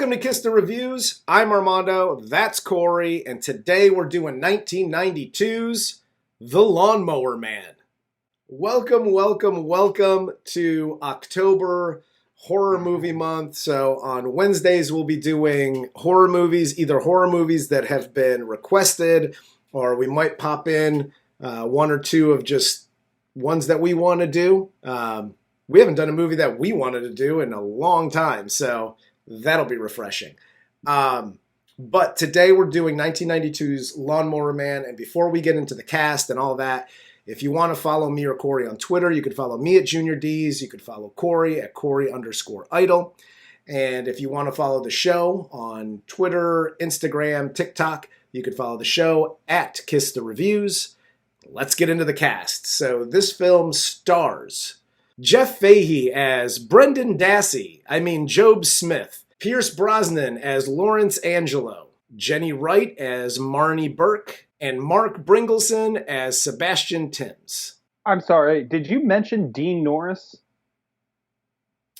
Welcome to Kiss the Reviews. I'm Armando, that's Corey, and today we're doing 1992's The Lawnmower Man. Welcome to October Horror Movie Month. So on Wednesdays we'll be doing horror movies, either horror movies that have been requested, or we might pop in one or two of just ones that we want to do. We haven't done a movie that we wanted to do in a long time, so that'll be refreshing. But today we're doing 1992's Lawnmower Man, and before we get into the cast and all that, if you want to follow me or Corey on Twitter, you can follow me at Junior D's. You can follow Corey at Corey_idol. And if you want to follow the show on Twitter, Instagram, TikTok, you can follow the show at Kiss the Reviews. Let's get into the cast. So this film stars Jeff Fahey as Jobe Smith, Pierce Brosnan as Lawrence Angelo, Jenny Wright as Marnie Burke, and Mark Bringelson as Sebastian Timms. I'm sorry, did you mention Dean Norris?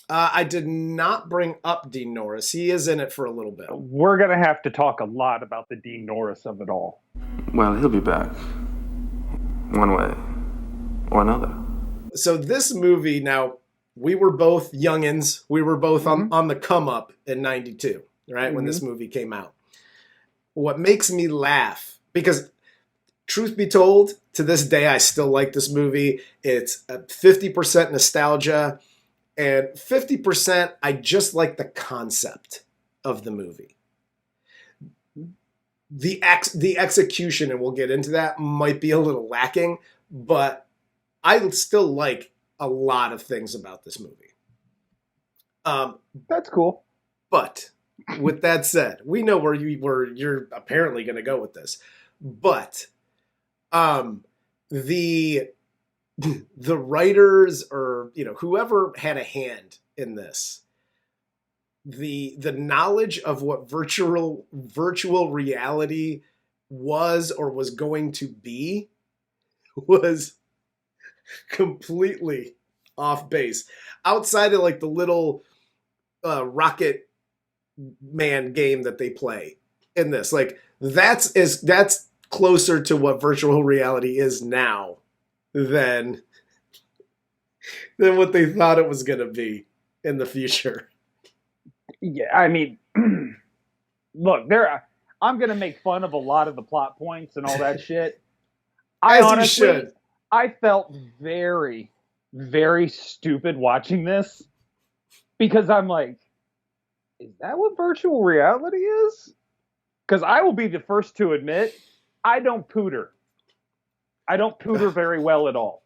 I did not bring up Dean Norris. He is in it for a little bit. We're going to have to talk a lot about the Dean Norris of it all. Well, he'll be back. One way or another. So this movie, now, we were both youngins. We were both on the come up in 92, right? When this movie came out. What makes me laugh, because truth be told, to this day, I still like this movie. It's 50% nostalgia and 50% I just like the concept of the movie. The execution, and we'll get into that, might be a little lacking, but I still like a lot of things about this movie. That's cool. But with that said, we know where you're apparently going to go with this. But the writers, or whoever had a hand in this, the knowledge of what virtual reality was or was going to be was completely off base. Outside of like the little Rocket Man game that they play in this, like that's closer to what virtual reality is now than what they thought it was going to be in the future. Yeah, I mean, look, I'm going to make fun of a lot of the plot points and all that shit. You should. I felt very, very stupid watching this because I'm like, is that what virtual reality is? Because I will be the first to admit, I don't pooter. I don't pooter very well at all.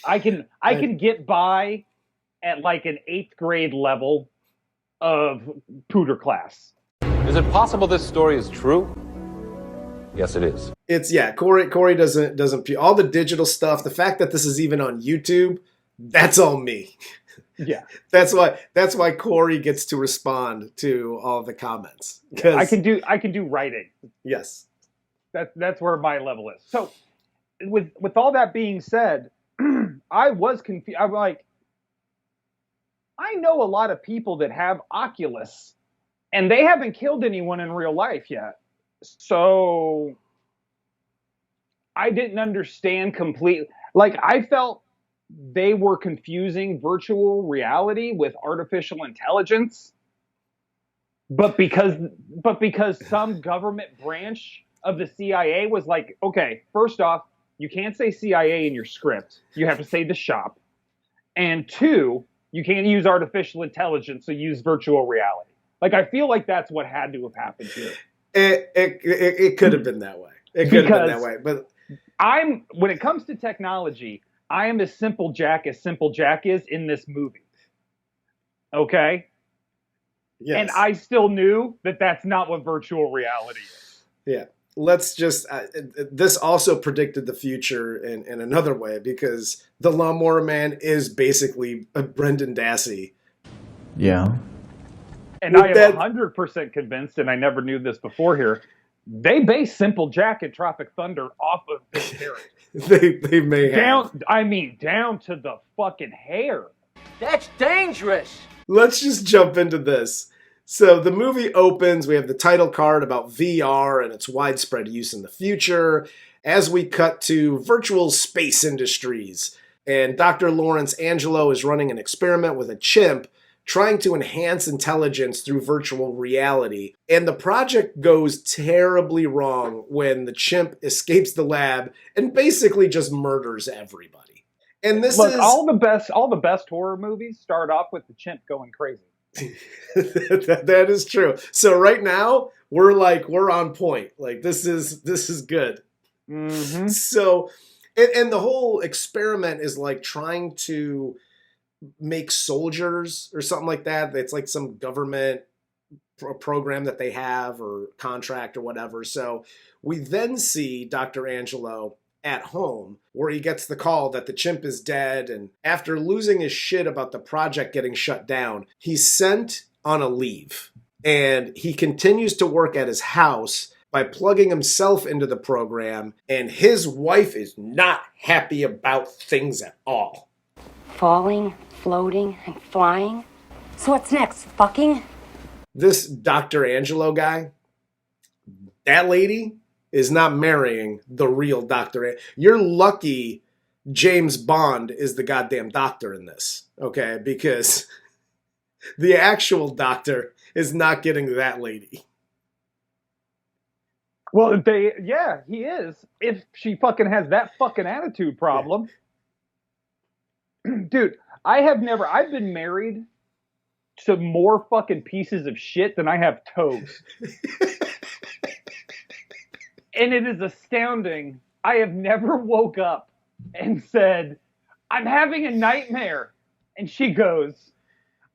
I can get by at like an 8th grade level of pooter class. Is it possible this story is true? Yes, it is. Corey doesn't all the digital stuff. The fact that this is even on YouTube, that's all me. Yeah. that's why Corey gets to respond to all the comments. I can do writing. Yes. That's where my level is. So with all that being said, I was confused. I'm like, I know a lot of people that have Oculus and they haven't killed anyone in real life yet. So I didn't understand completely. Like, I felt they were confusing virtual reality with artificial intelligence. But because some government branch of the CIA was like, okay, first off, you can't say CIA in your script. You have to say the shop. And 2, you can't use artificial intelligence, so use virtual reality. Like, I feel like that's what had to have happened here. It could have been that way. It could have been that way. But when it comes to technology, I am as Simple Jack is in this movie. Okay? Yes. And I still knew that that's not what virtual reality is. Yeah. Let's just, this also predicted the future in another way, because the Lawnmower Man is basically a Brendan Dassey. Yeah. And I am 100% convinced, and I never knew this before here, they base Simple Jack and Tropic Thunder off of this character. they may have. Down to the fucking hair. That's dangerous. Let's just jump into this. So the movie opens, we have the title card about VR and its widespread use in the future, as we cut to virtual space industries. And Dr. Lawrence Angelo is running an experiment with a chimp trying to enhance intelligence through virtual reality. And the project goes terribly wrong when the chimp escapes the lab and basically just murders everybody. And this Look, is all the best horror movies start off with the chimp going crazy. that is true. So right now we're on point. Like this is good. Mm-hmm. So and the whole experiment is like trying to make soldiers or something like that. It's like some government program that they have or contract or whatever. So we then see Dr. Angelo at home where he gets the call that the chimp is dead. And after losing his shit about the project getting shut down, he's sent on a leave. And he continues to work at his house by plugging himself into the program. And his wife is not happy about things at all. Falling, floating, and flying. So what's next? Fucking? This Dr. Angelo guy, that lady is not marrying the real Dr. You're lucky James Bond is the goddamn doctor in this, okay? Because the actual doctor is not getting that lady. Well, he is. If she fucking has that fucking attitude problem. Yeah. Dude, I've been married to more fucking pieces of shit than I have toes. And it is astounding. I have never woke up and said, I'm having a nightmare. And she goes,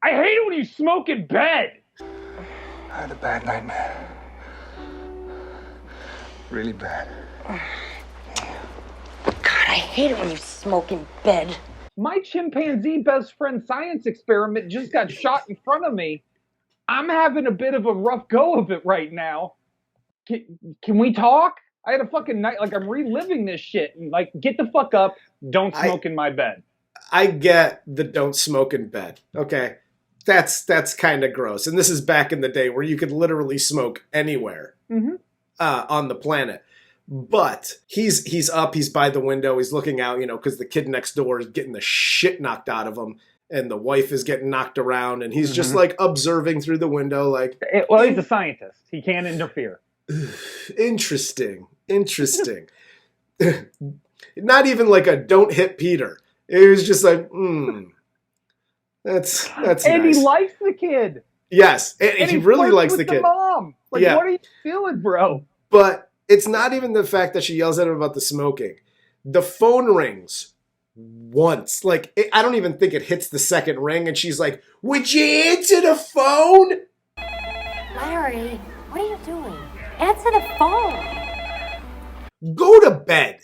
I hate it when you smoke in bed. I had a bad nightmare. Really bad. God, I hate it when you smoke in bed. My chimpanzee best friend science experiment just got shot in front of me. I'm having a bit of a rough go of it right now. Can we talk? I had a fucking night, like I'm reliving this shit. And like, get the fuck up. Don't smoke in my bed. I get the don't smoke in bed. Okay. That's kind of gross. And this is back in the day where you could literally smoke anywhere on the planet. But he's up, he's by the window, he's looking out, because the kid next door is getting the shit knocked out of him. And the wife is getting knocked around. And he's just like observing through the window. Like, well, he's a scientist. He can't interfere. Interesting. Not even like a don't hit Peter. It was just like, that's and nice. He likes the kid. Yes, and he really likes the kid. Mom. Like, what are you feeling, bro? But it's not even the fact that she yells at him about the smoking. The phone rings once. Like, I don't even think it hits the second ring, and she's like, would you answer the phone? Larry, what are you doing? Answer the phone. Go to bed.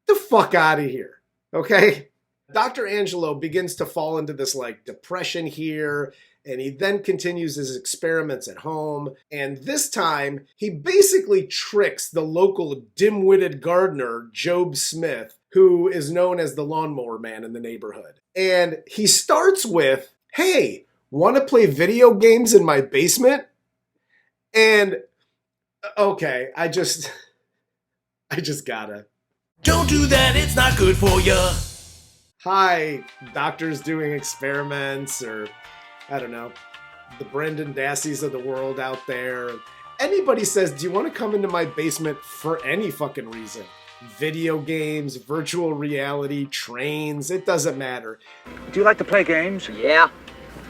The fuck out of here. Okay? Dr. Angelo begins to fall into this like depression here, and he then continues his experiments at home. And this time, he basically tricks the local dim-witted gardener, Jobe Smith, who is known as the Lawnmower Man in the neighborhood. And he starts with, hey, want to play video games in my basement? And, okay, I just gotta. Don't do that, it's not good for you. Hi, doctors doing experiments, or, I don't know, the Brendan Dasseys of the world out there. Anybody says, do you want to come into my basement for any fucking reason? Video games, virtual reality, trains, it doesn't matter. Do you like to play games? Yeah.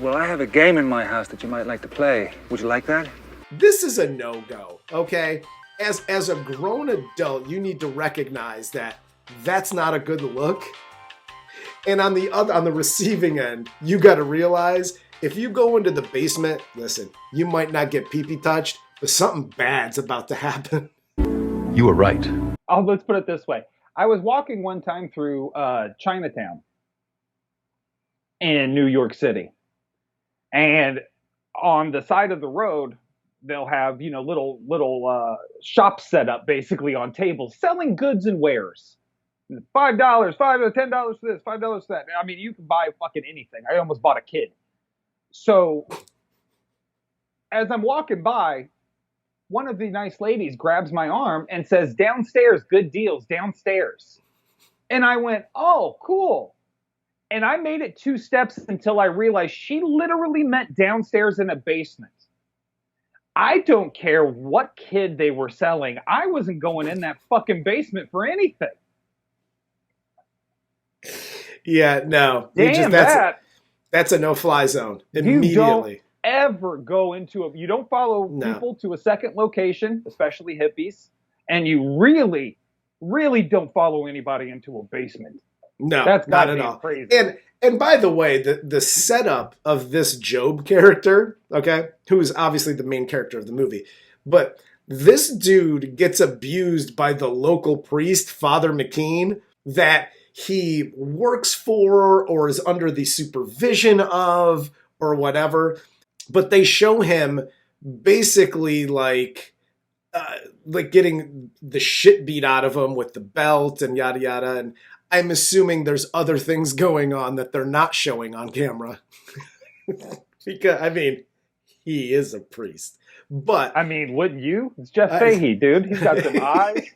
Well, I have a game in my house that you might like to play. Would you like that? This is a no-go, okay? As a grown adult, you need to recognize that that's not a good look. And on the receiving end, you got to realize if you go into the basement, listen, you might not get pee-pee touched, but something bad's about to happen. You were right. Oh, let's put it this way. I was walking one time through Chinatown in New York City. And on the side of the road, they'll have, little shops set up basically on tables selling goods and wares. $5, $10 for this, $5 for that. I mean, you can buy fucking anything. I almost bought a kid. So as I'm walking by, one of the nice ladies grabs my arm and says, "Downstairs, good deals, downstairs." And I went, "Oh, cool." And I made it 2 steps until I realized she literally meant downstairs in a basement. I don't care what kid they were selling. I wasn't going in that fucking basement for anything. Yeah, no. Damn That's a no-fly zone immediately. You don't ever go into a... You don't follow people to a second location, especially hippies, and you really, really don't follow anybody into a basement. No, that's not at all. Crazy. And by the way, the setup of this Jobe character, okay, who is obviously the main character of the movie, but this dude gets abused by the local priest, Father McKean, that he works for or is under the supervision of or whatever. But they show him basically like getting the shit beat out of him with the belt and yada yada. And I'm assuming there's other things going on that they're not showing on camera. Because, I mean, he is a priest. But I mean, wouldn't you? It's Jeff Fahey, dude. He's got some eyes.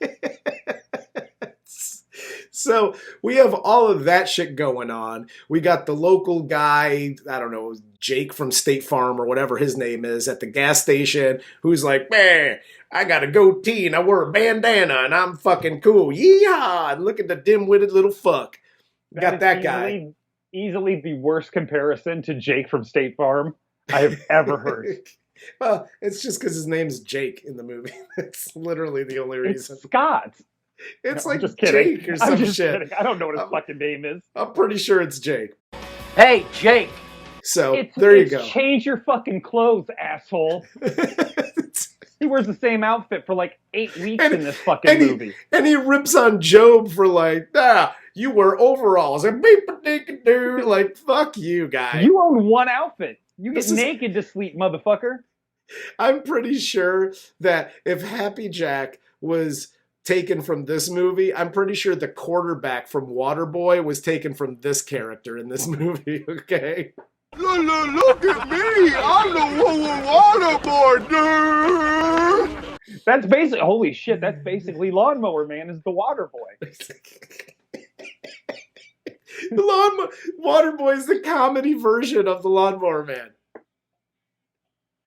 So we have all of that shit going on. We got the local guy, I don't know, Jake from State Farm or whatever his name is, at the gas station, who's like, "Man, I got a goatee and I wear a bandana and I'm fucking cool. Yeehaw! And look at the dim-witted little fuck." Got that guy. Easily the worst comparison to Jake from State Farm I have ever heard. Well, it's just because his name's Jake in the movie. That's literally the only reason. It's Scott. It's No, like just kidding. Jake or some shit. Kidding. I don't know what his fucking name is. I'm pretty sure it's Jake. Hey, Jake. So there you go. Change your fucking clothes, asshole. He wears the same outfit for like 8 weeks in this fucking movie. And he rips on Jobe for like, you wear overalls and beep-a-dink-a-doo. Like, fuck you, guy. You own one outfit. You get naked to sleep, motherfucker. I'm pretty sure that if Happy Jack was taken from this movie, I'm pretty sure the quarterback from Waterboy was taken from this character in this movie, okay? Look at me! I'm the Waterboy, dude! That's basically, holy shit, that's basically Lawnmower Man is the Water Boy. Waterboy is the comedy version of the Lawnmower Man.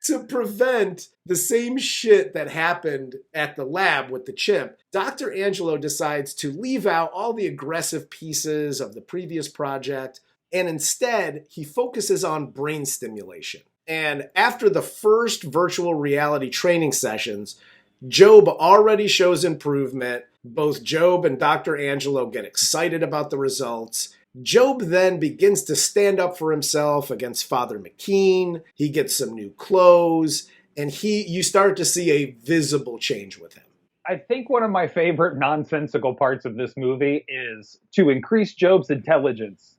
To prevent the same shit that happened at the lab with the chimp, Dr. Angelo decides to leave out all the aggressive pieces of the previous project, and instead he focuses on brain stimulation. And after the first virtual reality training sessions, Jobe already shows improvement. Both Jobe and Dr. Angelo get excited about the results. Jobe then begins to stand up for himself against Father McKean. He gets some new clothes, and you start to see a visible change with him. I think one of my favorite nonsensical parts of this movie is to increase Jobe's intelligence.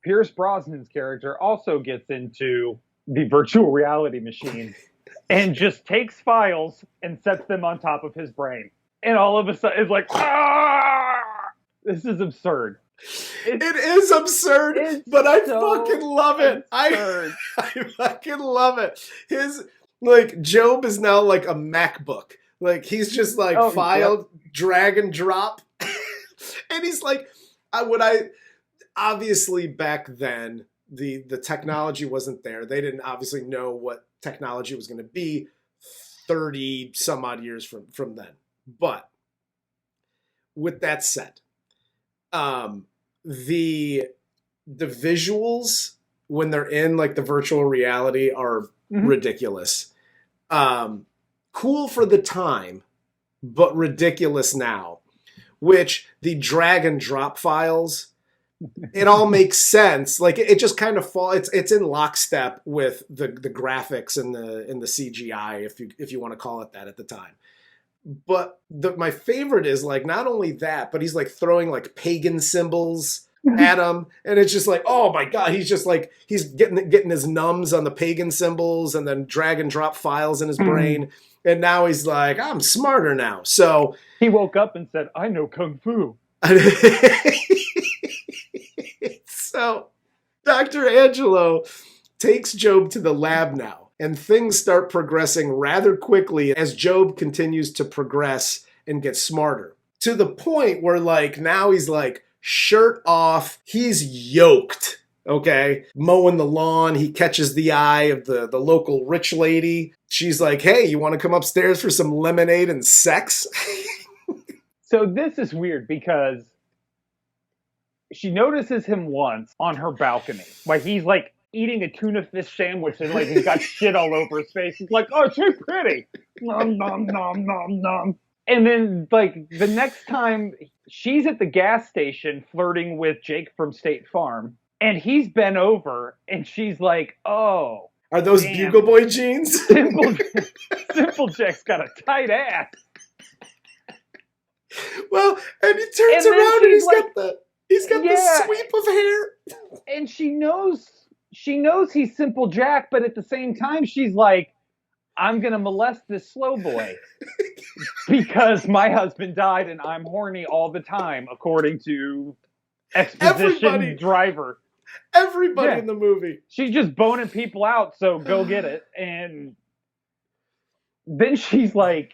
Pierce Brosnan's character also gets into the virtual reality machine and just takes files and sets them on top of his brain. And all of a sudden, it's like, this is absurd. It is absurd, but I fucking love it. I fucking love it. Jobe is now like a MacBook. Like, he's just like filed, drag and drop. And he's like, obviously back then, the technology wasn't there. They didn't obviously know what technology was going to be 30 some odd years from then. But with that said, the visuals when they're in like the virtual reality are ridiculous. Cool for the time, but ridiculous now. Which the drag and drop files, it all makes sense. Like it just kind of it's in lockstep with the graphics and the CGI, if you want to call it that at the time. But my favorite is like not only that, but he's like throwing like pagan symbols at him, and it's just like, oh my god, he's just like he's getting his numbs on the pagan symbols and then drag and drop files in his brain, and now he's like, I'm smarter now. So he woke up and said, I know kung fu. So Dr. Angelo takes Jobe to the lab now. And things start progressing rather quickly as Jobe continues to progress and get smarter. To the point where, like, now he's like shirt off, he's yoked, okay? Mowing the lawn, he catches the eye of the local rich lady. She's like, hey, you want to come upstairs for some lemonade and sex? So this is weird because she notices him once on her balcony. Like, he's like eating a tuna fish sandwich and like he's got shit all over his face. He's like, oh, she's pretty. Nom, nom, nom, nom, nom. And then, like, the next time she's at the gas station flirting with Jake from State Farm, and he's bent over, and she's like, oh. Are those damn. Bugle Boy jeans? Simple Jack's got a tight ass. Well, and he turns And then around and she's like, he's got yeah. the sweep of hair. And she knows he's Simple Jack, but at the same time, she's like, I'm going to molest this slow boy because my husband died and I'm horny all the time, according to exposition driver. Everybody in the movie. She's just boning people out, so go get it. And then she's like,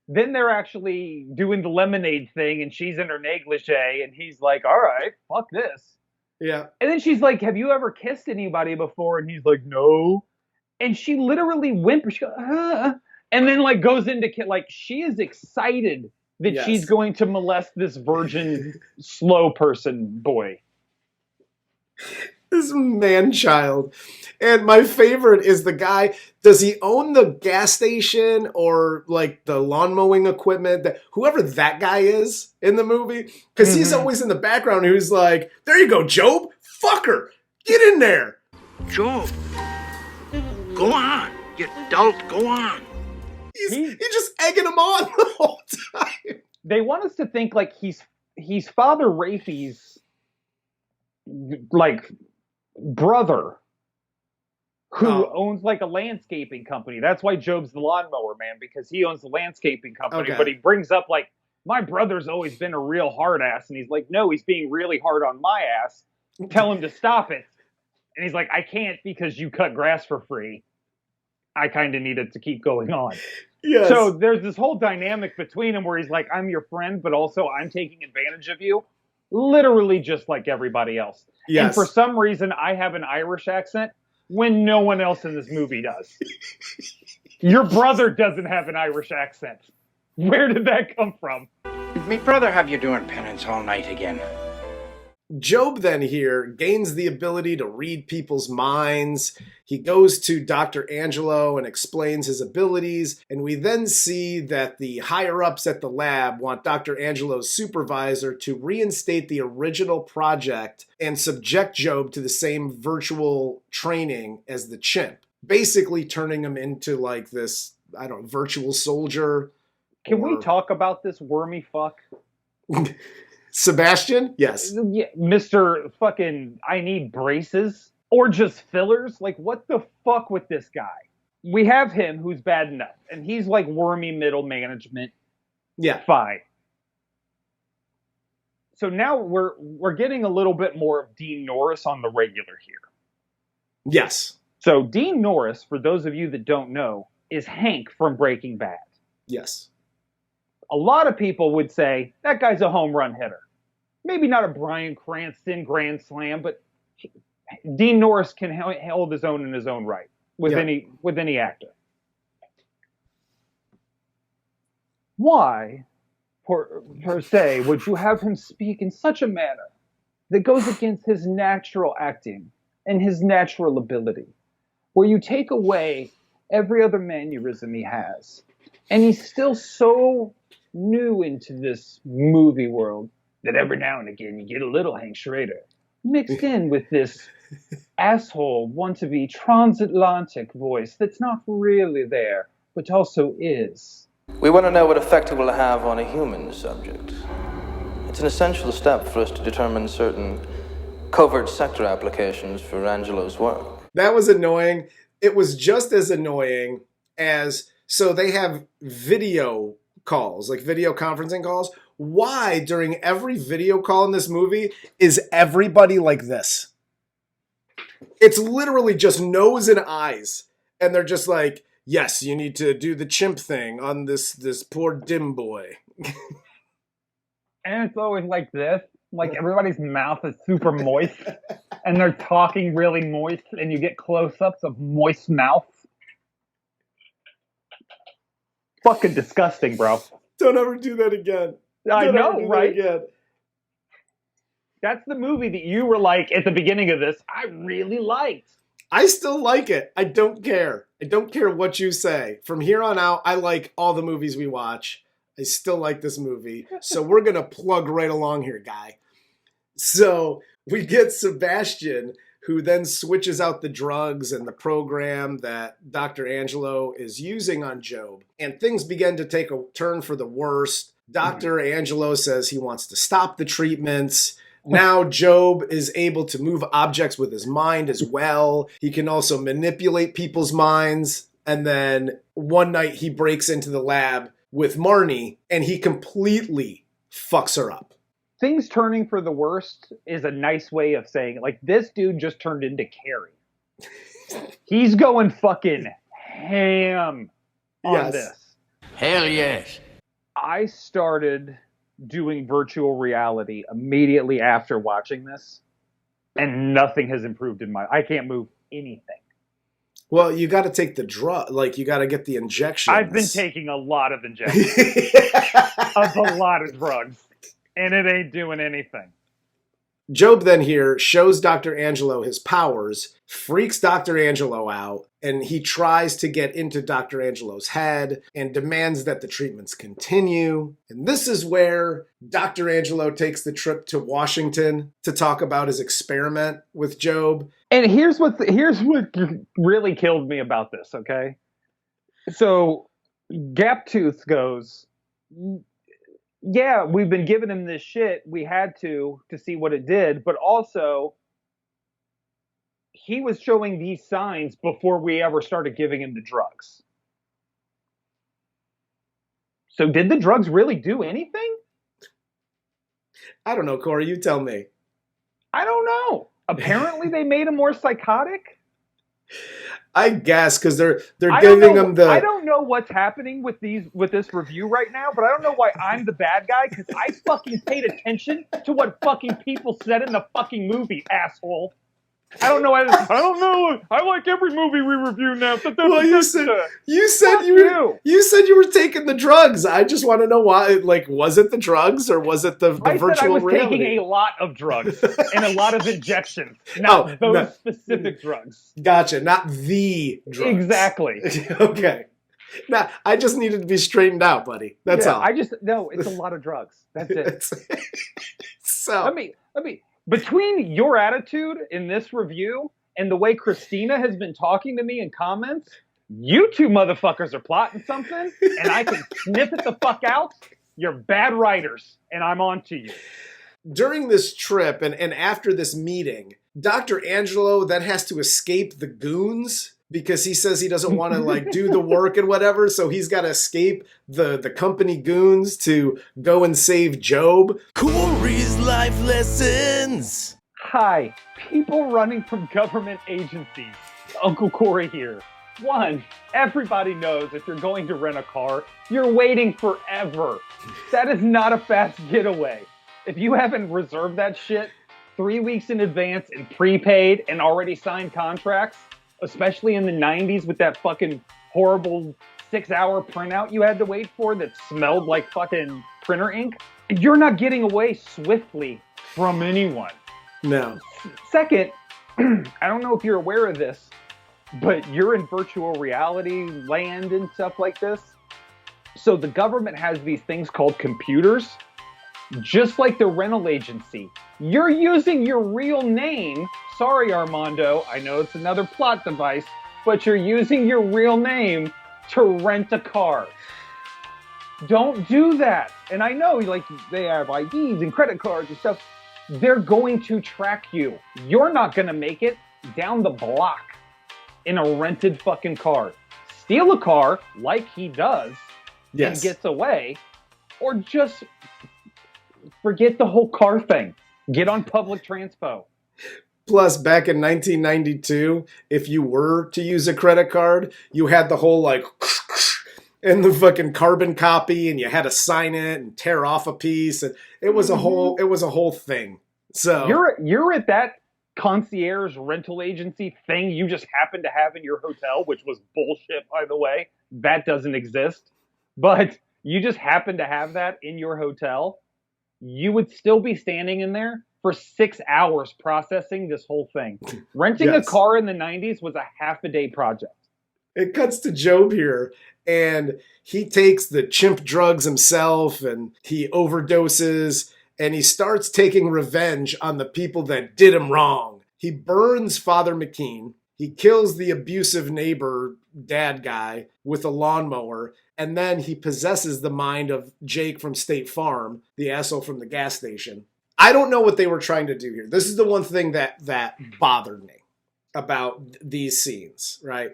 then they're actually doing the lemonade thing and she's in her negligee and he's like, all right, fuck this. Yeah. And then she's like, have you ever kissed anybody before? And he's like, no. And she literally whimpers. She goes, and then like goes into like she is excited that she's going to molest this virgin slow person boy. This man-child. And my favorite is the guy, does he own the gas station or like the lawn mowing equipment? Whoever that guy is in the movie. Because he's always in the background who's like, there you go, Jobe. Fuck her. Get in there. Jobe, go on. You dolt, go on. He's just egging him on the whole time. They want us to think like he's Father Rafe's like brother who owns like a landscaping company. That's why Jobe's the Lawnmower Man, because he owns the landscaping company. Okay. But he brings up like, my brother's always been a real hard ass. And he's like, no, he's being really hard on my ass. Tell him to stop it. And he's like, I can't because you cut grass for free. I kind of need it to keep going on. Yes. So there's this whole dynamic between them where he's like, I'm your friend, but also I'm taking advantage of you. Literally just like everybody else. Yes. And for some reason, I have an Irish accent when no one else in this movie does. Your brother doesn't have an Irish accent. Where did that come from? Me brother have you doing penance all night again. Jobe then here gains the ability to read people's minds. He goes to Dr. Angelo and explains his abilities, and we then see that the higher-ups at the lab want Dr. Angelo's supervisor to reinstate the original project and subject Jobe to the same virtual training as the chimp, basically turning him into like this, I don't know, virtual soldier. Can we talk about this wormy fuck? Sebastian? Yes. Yeah, Mr. fucking I need braces or just fillers. Like, what the fuck with this guy? We have him who's bad enough, and he's like wormy middle management. Yeah. Fine. So now we're getting a little bit more of Dean Norris on the regular here. Yes. So Dean Norris, for those of you that don't know, is Hank from Breaking Bad. Yes. A lot of people would say that guy's a home run hitter. Maybe not a Bryan Cranston grand slam, but Dean Norris can hold his own in his own right with any actor. Why, per se, would you have him speak in such a manner that goes against his natural acting and his natural ability, where you take away every other mannerism he has, and he's still so new into this movie world that every now and again you get a little Hank Schrader mixed in with this asshole want-to-be transatlantic voice that's not really there, but also is. We want to know what effect it will have on a human subject. It's an essential step for us to determine certain covert sector applications for Angelo's work. That was annoying. It was just as annoying as, so they have video calls, like video conferencing calls. Why, during every video call in this movie, is everybody like this? It's literally just nose and eyes. And they're just like, yes, you need to do the chimp thing on this poor dim boy. And it's always like this. Like everybody's mouth is super moist. And they're talking really moist. And you get close-ups of moist mouth. Fucking disgusting, bro. Don't ever do that again. I Don't know, ever do right? that again. That's the movie that you were like, at the beginning of this, I really liked. I still like it. I don't care. I don't care what you say. From here on out, I like all the movies we watch. I still like this movie. So we're going to plug right along here, guy. So we get Sebastian, who then switches out the drugs and the program that Dr. Angelo is using on Jobe. And things begin to take a turn for the worst. Dr. Angelo says he wants to stop the treatments. Now Jobe is able to move objects with his mind as well. He can also manipulate people's minds. And then one night he breaks into the lab with Marnie and he completely fucks her up. Things turning for the worst is a nice way of saying it. Like, this dude just turned into Carrie. He's going fucking ham on this. Hell yes. I started doing virtual reality immediately after watching this, and nothing has improved in my... I can't move anything. Well, you got to take the drug, like you got to get the injections. I've been taking a lot of injections of a lot of drugs, and it ain't doing anything. Jobe then here shows Dr. Angelo his powers, freaks Dr. Angelo out, and he tries to get into Dr. Angelo's head and demands that the treatments continue. And this is where Dr. Angelo takes the trip to Washington to talk about his experiment with Jobe. And here's what really killed me about this, okay? So Gaptooth goes, yeah, we've been giving him this shit. We had to see what it did. But also, he was showing these signs before we ever started giving him the drugs. So did the drugs really do anything? I don't know, Corey. You tell me. I don't know. Apparently, they made him more psychotic. I guess because they're giving him the. I don't know what's happening with this review right now, but I don't know why I'm the bad guy because I fucking paid attention to what fucking people said in the fucking movie, asshole. I don't know. I don't know. I like every movie we review now. Well, you said you were taking the drugs. I just want to know why. Like, was it the drugs or was it the virtual reality? I was taking a lot of drugs and a lot of injections, not those specific drugs. Gotcha. Not the drugs. Exactly. Okay. Now, I just needed to be straightened out, buddy. That's all. It's a lot of drugs. That's it. So let me. Between your attitude in this review and the way Christina has been talking to me in comments, you two motherfuckers are plotting something, and I can sniff it the fuck out. You're bad writers, and I'm on to you. During this trip and after this meeting, Dr. Angelo then has to escape the goons because he says he doesn't want to like do the work and whatever, so he's got to escape the company goons to go and save Jobe. Corey's life lessons. Hi, people running from government agencies. Uncle Corey here. 1, everybody knows if you're going to rent a car, you're waiting forever. That is not a fast getaway. If you haven't reserved that shit 3 weeks in advance and prepaid and already signed contracts, especially in the 90s with that fucking horrible 6-hour printout you had to wait for that smelled like fucking printer ink, you're not getting away swiftly from anyone. No. Second, I don't know if you're aware of this, but you're in virtual reality land and stuff like this. So the government has these things called computers, just like the rental agency. You're using your real name. Sorry, Armando. I know it's another plot device, but you're using your real name to rent a car. Don't do that. And I know, like, they have IDs and credit cards and stuff. They're going to track you. You're not going to make it down the block in a rented fucking car. Steal a car like he does and gets away, or just forget the whole car thing. Get on public transpo. Plus, back in 1992, if you were to use a credit card, you had the whole like and the fucking carbon copy, and you had to sign it and tear off a piece, and it was a whole thing. So you're at that concierge rental agency thing you just happened to have in your hotel, which was bullshit, by the way. That doesn't exist. But you just happen to have that in your hotel. You would still be standing in there for 6 hours processing this whole thing. Renting a car in the 90s was a half-a-day project. It cuts to Jobe here, and he takes the chimp drugs himself, and he overdoses, and he starts taking revenge on the people that did him wrong. He burns Father McKean. He kills the abusive neighbor dad guy with a lawnmower, and then he possesses the mind of Jake from State Farm, the asshole from the gas station. I don't know what they were trying to do here. This is the one thing that bothered me about these scenes, right?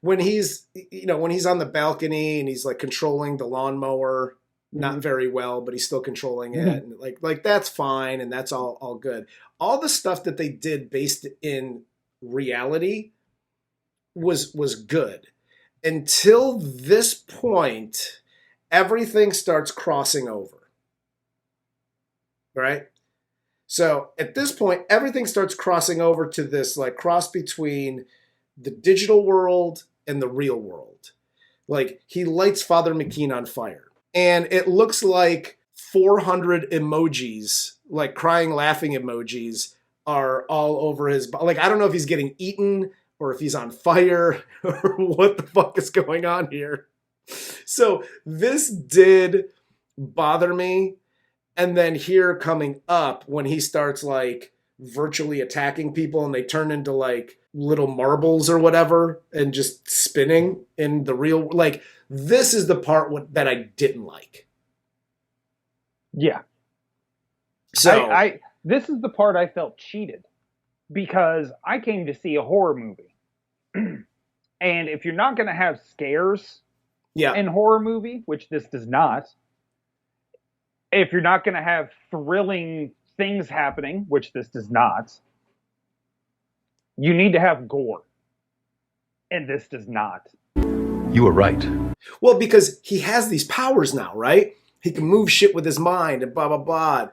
When he's on the balcony and he's like controlling the lawnmower, not very well, but he's still controlling it. And like that's fine, and that's all good. All the stuff that they did based in reality was good. Until this point, everything starts crossing over. Right? So at this point, everything starts crossing over to this like cross between the digital world and the real world. Like he lights Father McKean on fire. And it looks like 400 emojis, like crying, laughing emojis, are all over his body. Like, I don't know if he's getting eaten or if he's on fire or what the fuck is going on here. So this did bother me. And then here coming up when he starts like virtually attacking people and they turn into like little marbles or whatever and just spinning in the real, like this is the part that I didn't like. Yeah. So this is the part I felt cheated because I came to see a horror movie. And if you're not going to have scares in horror movie, which this does not, if you're not going to have thrilling things happening, which this does not, you need to have gore. And this does not. You were right. Well, because he has these powers now, right? He can move shit with his mind and blah, blah, blah.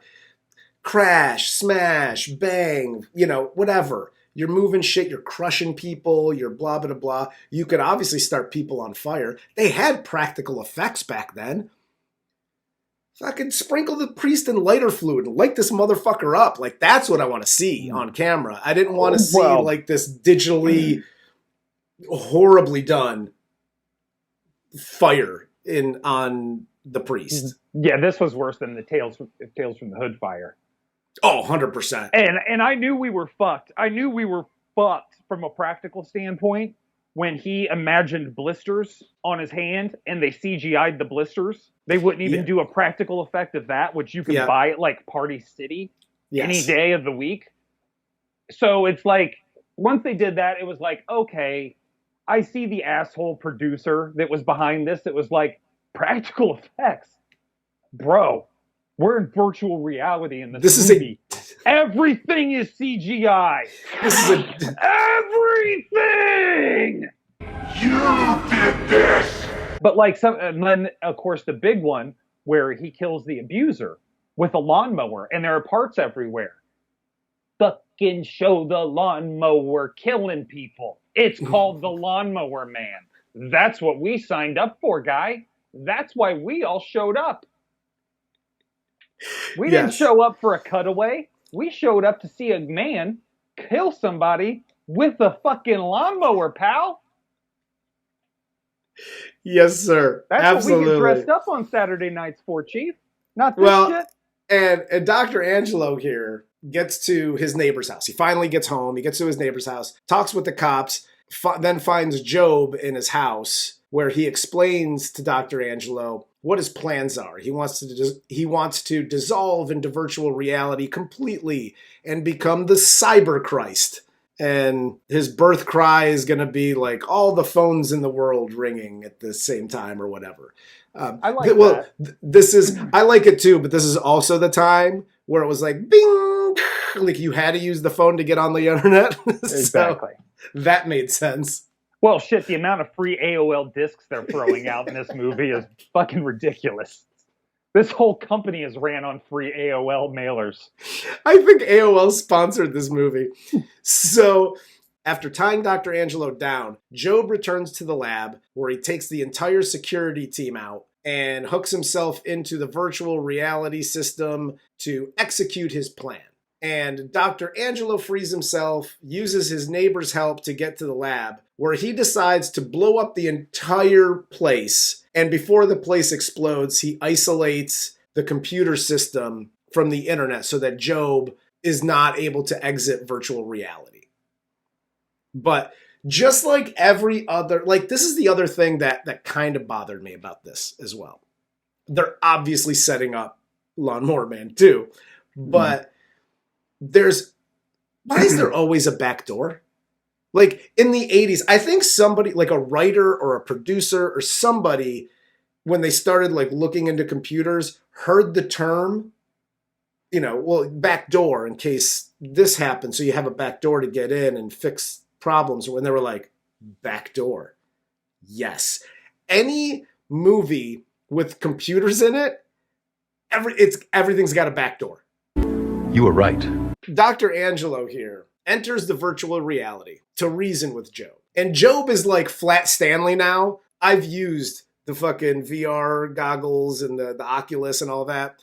Crash, smash, bang, whatever. You're moving shit, you're crushing people, you're blah, blah, blah. You could obviously start people on fire. They had practical effects back then. Fucking sprinkle the priest in lighter fluid and light this motherfucker up. Like, that's what I want to see on camera. I didn't want to see, like, this digitally horribly done fire on the priest. Yeah, this was worse than the Tales from the Hood fire. Oh, 100%. And I knew we were fucked. I knew we were fucked from a practical standpoint when he imagined blisters on his hand and they CGI'd the blisters. They wouldn't even do a practical effect of that, which you can buy at like Party City any day of the week. So it's like, once they did that, it was like, okay, I see the asshole producer that was behind this. It was like, practical effects? Bro, we're in virtual reality in this movie. Everything is CGI. Everything! You did this! But like and then of course the big one where he kills the abuser with a lawnmower and there are parts everywhere. Fucking show the lawnmower killing people. It's called the Lawnmower Man. That's what we signed up for, guy. That's why we all showed up. We didn't show up for a cutaway. We showed up to see a man kill somebody with a fucking lawnmower, pal. Yes, sir. That's Absolutely. what we get dressed up on Saturday nights for, Chief. Not this shit. And Dr. Angelo here gets to his neighbor's house. He finally gets home. He gets to his neighbor's house, talks with the cops, then finds Jobe in his house where he explains to Dr. Angelo what his plans are. He wants to dissolve into virtual reality completely and become the Cyber Christ. And his birth cry is going to be like all the phones in the world ringing at the same time or whatever. I like that. I like it too, but this is also the time where it was like, bing, like you had to use the phone to get on the internet. Exactly. So that made sense. Well, shit, the amount of free AOL discs they're throwing out in this movie is fucking ridiculous. This whole company is ran on free AOL mailers. I think AOL sponsored this movie. So after tying Dr. Angelo down, Jobe returns to the lab where he takes the entire security team out and hooks himself into the virtual reality system to execute his plan. And Dr. Angelo frees himself, uses his neighbor's help to get to the lab, where he decides to blow up the entire place. And before the place explodes, he isolates the computer system from the internet so that Jobe is not able to exit virtual reality. But just like every other, like this is the other thing that kind of bothered me about this as well. They're obviously setting up Lawnmower Man too, but why is there always a back door? Like in the 80s, I think somebody like a writer or a producer or somebody, when they started like looking into computers, heard the term, back door in case this happens. So you have a back door to get in and fix problems. When they were like, back door. Yes. Any movie with computers in it, everything's got a back door. You were right. Dr. Angelo here enters the virtual reality to reason with Jobe. And Jobe is like Flat Stanley now. I've used the fucking VR goggles and the Oculus and all that.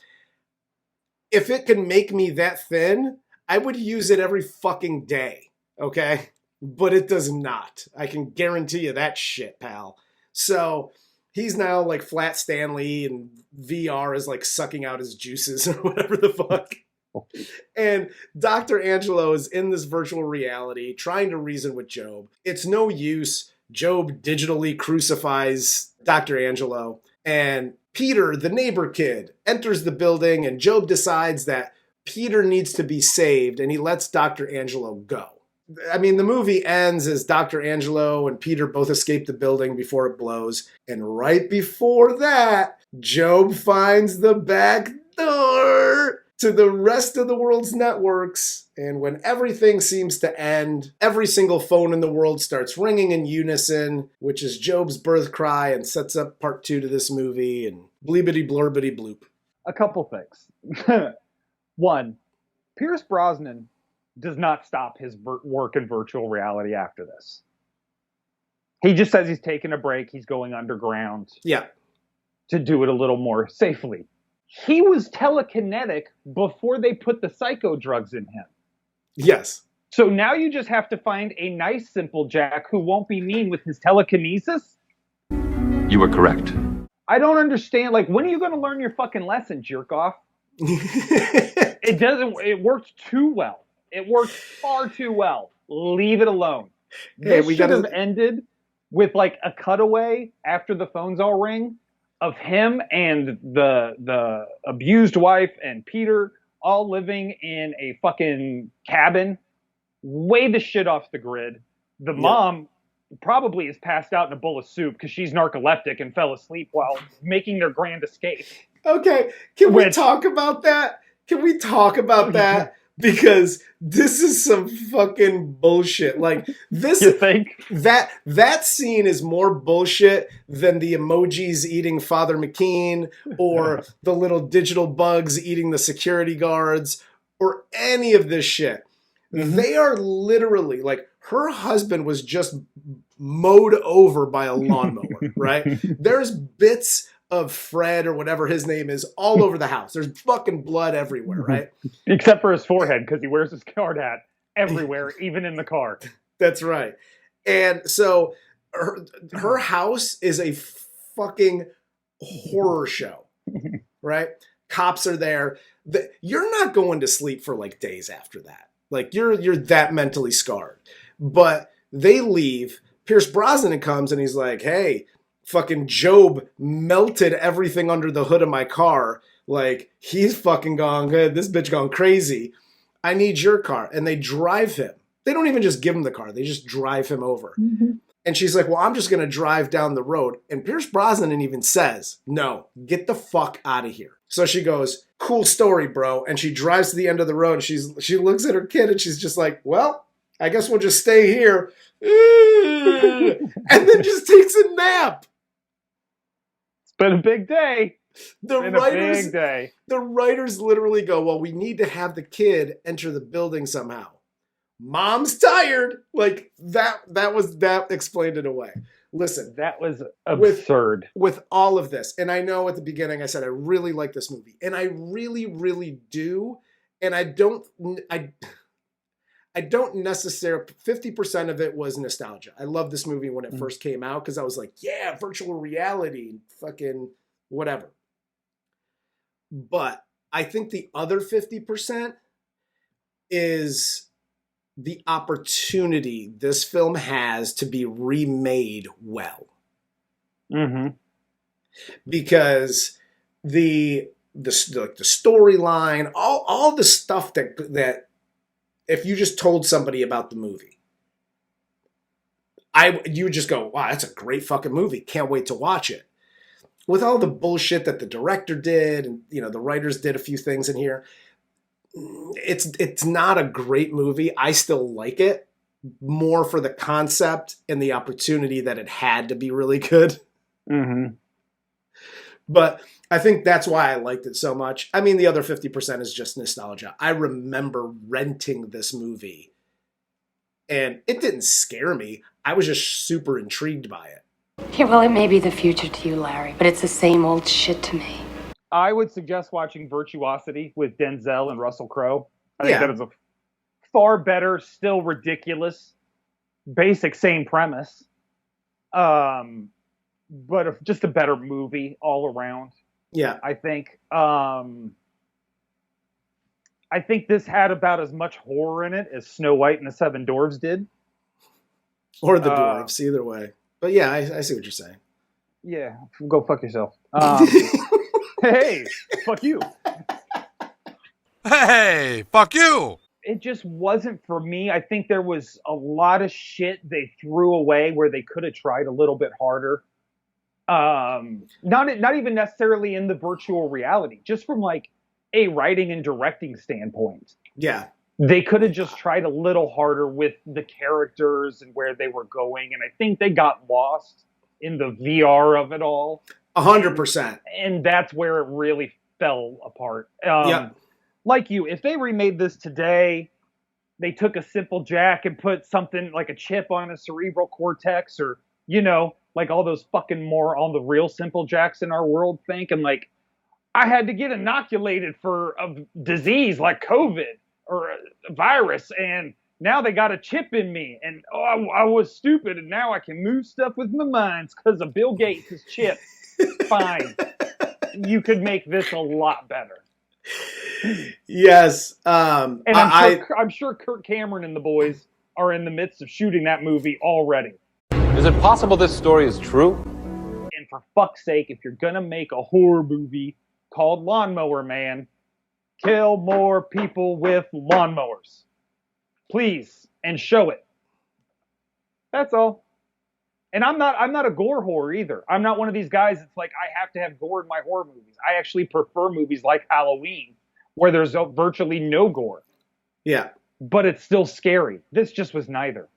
If it can make me that thin, I would use it every fucking day, okay? But it does not. I can guarantee you that shit, pal. So he's now like Flat Stanley and VR is like sucking out his juices or whatever the fuck. And Dr. Angelo is in this virtual reality trying to reason with Jobe. It's no use. Jobe digitally crucifies Dr. Angelo. And Peter, the neighbor kid, enters the building and Jobe decides that Peter needs to be saved and he lets Dr. Angelo go. I mean, the movie ends as Dr. Angelo and Peter both escape the building before it blows. And right before that, Jobe finds the back door to the rest of the world's networks. And when everything seems to end, every single phone in the world starts ringing in unison, which is Jobe's birth cry and sets up part 2 to this movie and bleepity blurbity bloop. A couple things. One, Pierce Brosnan does not stop his work in virtual reality after this. He just says he's taking a break. He's going underground. Yeah. To do it a little more safely. He was telekinetic before they put the psycho drugs in him. Yes. So now you just have to find a nice, simple Jack who won't be mean with his telekinesis? You were correct. I don't understand. Like, when are you going to learn your fucking lesson, jerk off? It worked too well. It worked far too well. Leave it alone. This should have ended with like a cutaway after the phones all ring of him and the abused wife and Peter all living in a fucking cabin, way the shit off the grid. The mom probably is passed out in a bowl of soup because she's narcoleptic and fell asleep while making their grand escape. Okay, can we talk about that? Can we talk about that? Because this is some fucking bullshit. Like this, you think that scene is more bullshit than the emojis eating Father McKean or the little digital bugs eating the security guards or any of this shit. Mm-hmm. They are literally like her husband was just mowed over by a lawnmower, right? There's bits of Fred or whatever his name is all over the house. There's fucking blood everywhere, right? Except for his forehead because he wears his hard hat everywhere, even in the car. That's right. And so her house is a fucking horror show, right? Cops are there. You're not going to sleep for like days after that. Like you're that mentally scarred. But they leave. Pierce Brosnan comes and he's like, hey, fucking Jobe melted everything under the hood of my car. Like, he's fucking gone good. This bitch gone crazy. I need your car. And they drive him. They don't even just give him the car. They just drive him over. Mm-hmm. And she's like, well, I'm just going to drive down the road. And Pierce Brosnan even says, no, get the fuck out of here. So she goes, cool story, bro. And she drives to the end of the road. She looks at her kid and she's just like, well, I guess we'll just stay here. And then just takes a nap. It's been a big day. The writers literally go, well, we need to have the kid enter the building somehow. Mom's tired. Like that explained it away. Listen, that was absurd with all of this. And I know at the beginning I said I really like this movie, and I really, really do. And I don't necessarily, 50% of it was nostalgia. I loved this movie when it first came out because I was like, yeah, virtual reality, fucking whatever. But I think the other 50% is the opportunity this film has to be remade well. Mm-hmm. Because the storyline, all the stuff that if you just told somebody about the movie, you would just go, wow, that's a great fucking movie. Can't wait to watch it. With all the bullshit that the director did, and the writers did a few things in here, it's not a great movie. I still like it more for the concept and the opportunity that it had to be really good. Mm-hmm. But I think that's why I liked it so much. I mean, the other 50% is just nostalgia. I remember renting this movie, and it didn't scare me. I was just super intrigued by it. Yeah, well, it may be the future to you, Larry, but it's the same old shit to me. I would suggest watching Virtuosity with Denzel and Russell Crowe. I think that is a far better, still ridiculous, basic, same premise. But just a better movie all around. Yeah. I think. I think this had about as much horror in it as Snow White and the Seven Dwarfs did. Or the Dwarfs, either way. But yeah, I see what you're saying. Yeah, go fuck yourself. Hey, fuck you. Hey, fuck you. It just wasn't for me. I think there was a lot of shit they threw away where they could have tried a little bit harder. Not even necessarily in the virtual reality, just from like a writing and directing standpoint. Yeah. They could have just tried a little harder with the characters and where they were going. And I think they got lost in the VR of it all. 100%. And that's where it really fell apart. Yeah. Like you, if they remade this today, they took a simple jack and put something like a chip on a cerebral cortex, or, like all those fucking more on the real simple jacks in our world think. And like, I had to get inoculated for a disease like COVID or a virus, and now they got a chip in me, and I was stupid, and now I can move stuff with my mind because of Bill Gates' chip. Fine. You could make this a lot better. Yes. And I'm sure Kirk Cameron and the boys are in the midst of shooting that movie already. Is it possible this story is true? And for fuck's sake, if you're gonna make a horror movie called Lawnmower Man, kill more people with lawnmowers. Please. And show it. That's all. And I'm not a gore horror either. I'm not one of these guys that's like, I have to have gore in my horror movies. I actually prefer movies like Halloween, where there's virtually no gore. Yeah. But it's still scary. This just was neither.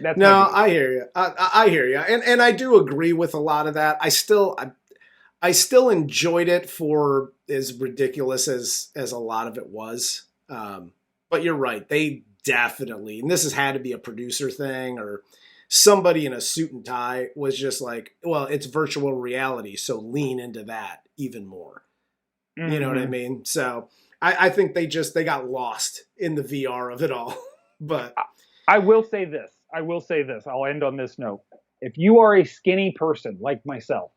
I hear you. I hear you. And I do agree with a lot of that. I still enjoyed it for as ridiculous as a lot of it was. But you're right. They definitely, and this has had to be a producer thing, or somebody in a suit and tie was just like, well, it's virtual reality, so lean into that even more. Mm-hmm. You know what I mean? So I think they got lost in the VR of it all. But I will say this. I'll end on this note. If you are a skinny person like myself,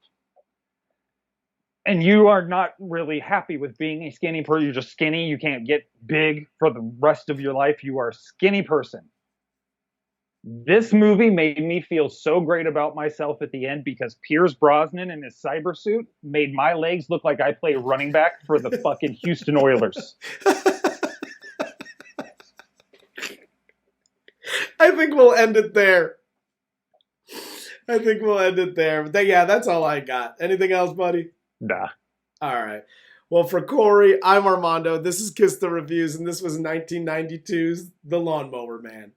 and you are not really happy with being a skinny person, you're just skinny, you can't get big for the rest of your life, you are a skinny person. This movie made me feel so great about myself at the end because Pierce Brosnan in his cyber suit made my legs look like I play running back for the fucking Houston Oilers. I think we'll end it there. But yeah, that's all I got. Anything else, buddy? Nah. All right. Well, for Corey, I'm Armando. This is Kiss the Reviews, and this was 1992's The Lawnmower Man.